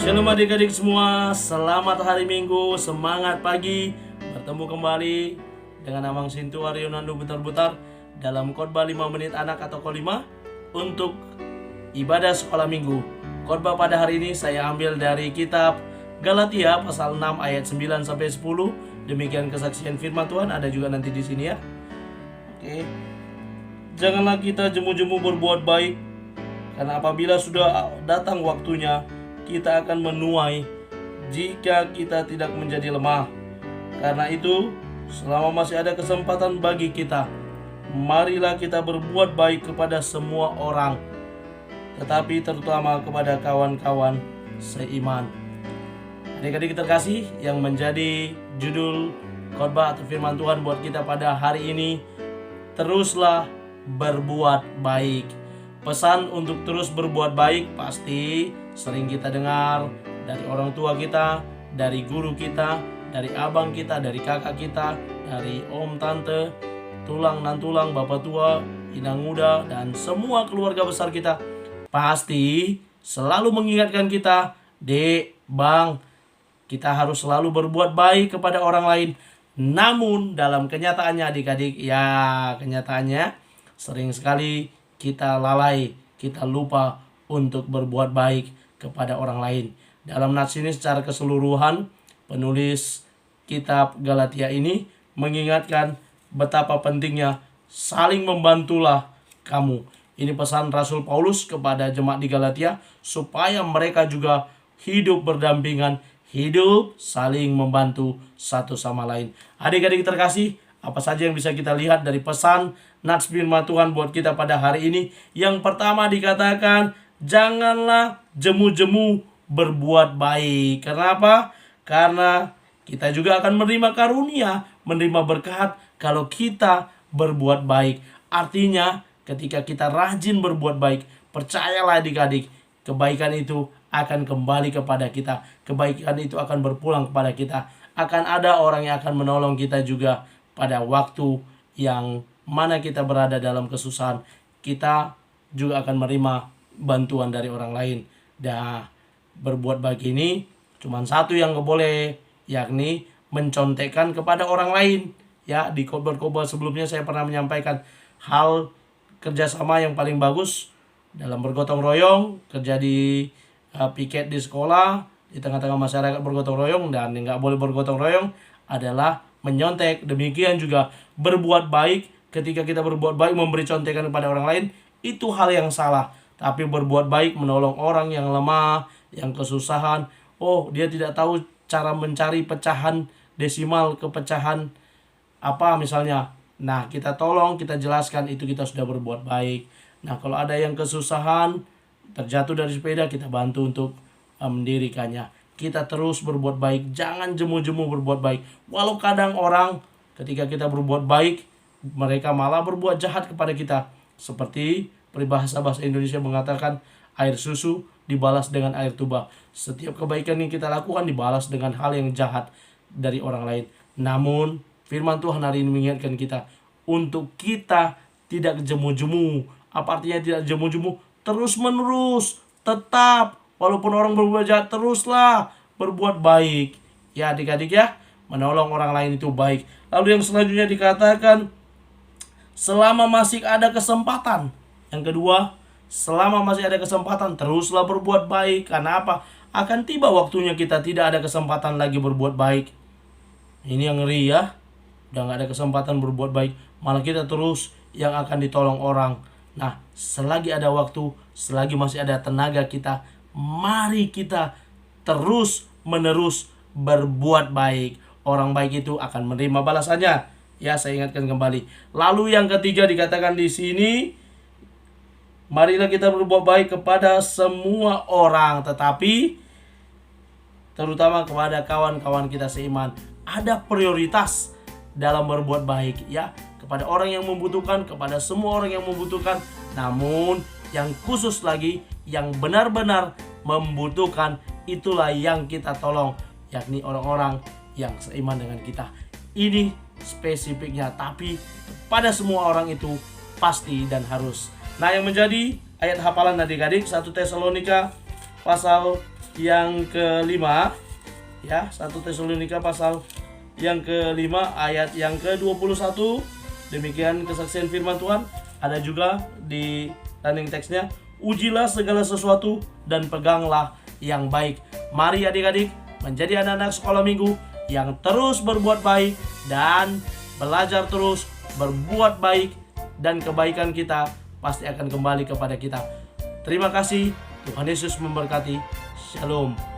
Shalom adik-adik semua, selamat hari Minggu, semangat pagi. Bertemu kembali dengan Amang Sintu Aryo Nandu Butar-Butar dalam khotbah 5 menit anak atau kolima untuk ibadah sekolah minggu. Khotbah pada hari ini saya ambil dari kitab Galatia pasal 6 ayat 9 sampai 10. Demikian kesaksian firman Tuhan, ada juga nanti di sini ya. Oke. Janganlah kita jemu-jemu berbuat baik, karena apabila sudah datang waktunya, kita akan menuai jika kita tidak menjadi lemah. Karena itu, selama masih ada kesempatan bagi kita, marilah kita berbuat baik kepada semua orang, tetapi terutama kepada kawan-kawan seiman. Adik-adik terkasih, yang menjadi judul khotbah atau firman Tuhan buat kita pada hari ini, teruslah berbuat baik. Pesan untuk terus berbuat baik pasti sering kita dengar dari orang tua kita, dari guru kita, dari abang kita, dari kakak kita, dari om, tante, tulang nan tulang, bapak tua, inang muda, dan semua keluarga besar kita pasti selalu mengingatkan kita, Dek, Bang, kita harus selalu berbuat baik kepada orang lain. Namun dalam kenyataannya adik-adik, ya kenyataannya sering sekali kita lalai, kita lupa untuk berbuat baik kepada orang lain. Dalam nats ini secara keseluruhan, penulis kitab Galatia ini mengingatkan betapa pentingnya saling membantulah kamu. Ini pesan Rasul Paulus kepada jemaat di Galatia supaya mereka juga hidup berdampingan, hidup saling membantu satu sama lain. Adik-adik terkasih, apa saja yang bisa kita lihat dari pesan nats firman Tuhan buat kita pada hari ini? Yang pertama dikatakan, janganlah jemu-jemu berbuat baik. Kenapa? Karena kita juga akan menerima karunia, menerima berkat kalau kita berbuat baik. Artinya ketika kita rajin berbuat baik, percayalah adik-adik, kebaikan itu akan kembali kepada kita. Kebaikan itu akan berpulang kepada kita. Akan ada orang yang akan menolong kita juga pada waktu yang mana kita berada dalam kesusahan. Kita juga akan menerima bantuan dari orang lain. Dan berbuat baik ini cuma satu yang gak boleh, yakni mencontekkan kepada orang lain. Ya, di khotbah-khotbah sebelumnya saya pernah menyampaikan hal kerjasama yang paling bagus dalam bergotong royong, kerja di piket di sekolah, di tengah-tengah masyarakat bergotong royong, dan yang gak boleh bergotong royong adalah menyontek. Demikian juga berbuat baik, ketika kita berbuat baik memberi contekan kepada orang lain, itu hal yang salah. Tapi berbuat baik menolong orang yang lemah, yang kesusahan, oh dia tidak tahu cara mencari pecahan desimal ke pecahan apa misalnya, nah kita tolong, kita jelaskan, itu kita sudah berbuat baik. Nah kalau ada yang kesusahan, terjatuh dari sepeda, kita bantu untuk mendirikannya. Kita terus berbuat baik, jangan jemu-jemu berbuat baik. Walau kadang orang ketika kita berbuat baik, mereka malah berbuat jahat kepada kita. Seperti peribahasa bahasa Indonesia mengatakan, air susu dibalas dengan air tuba. Setiap kebaikan yang kita lakukan dibalas dengan hal yang jahat dari orang lain. Namun firman Tuhan hari ini mengingatkan kita untuk kita tidak jemu-jemu. Apa artinya tidak jemu-jemu? Terus menerus, tetap, walaupun orang berbuat jahat, teruslah berbuat baik. Ya adik-adik ya, menolong orang lain itu baik. Lalu yang selanjutnya dikatakan, selama masih ada kesempatan. Yang kedua, selama masih ada kesempatan, teruslah berbuat baik. Karena apa? Akan tiba waktunya kita tidak ada kesempatan lagi berbuat baik. Ini yang ngeri ya. Udah gak ada kesempatan berbuat baik, malah kita terus yang akan ditolong orang. Nah, selagi ada waktu, selagi masih ada tenaga kita, mari kita terus menerus berbuat baik. Orang baik itu akan menerima balasannya. Ya, saya ingatkan kembali. Lalu yang ketiga dikatakan di sini, marilah kita berbuat baik kepada semua orang, tetapi terutama kepada kawan-kawan kita seiman. Ada prioritas dalam berbuat baik ya, kepada orang yang membutuhkan, kepada semua orang yang membutuhkan. Namun yang khusus lagi, yang benar-benar membutuhkan, itulah yang kita tolong, yakni orang-orang yang seiman dengan kita. Ini spesifiknya, tapi pada semua orang itu pasti dan harus. Nah yang menjadi ayat hafalan adik-adik 1 Tesalonika pasal yang kelima, ya, 1 Tesalonika pasal yang kelima ayat yang ke-21. Demikian kesaksian firman Tuhan. Ada juga di running text-nya, ujilah segala sesuatu dan peganglah yang baik. Mari adik-adik menjadi anak-anak sekolah minggu yang terus berbuat baik dan belajar terus berbuat baik, dan kebaikan kita pasti akan kembali kepada kita. Terima kasih, Tuhan Yesus memberkati. Shalom.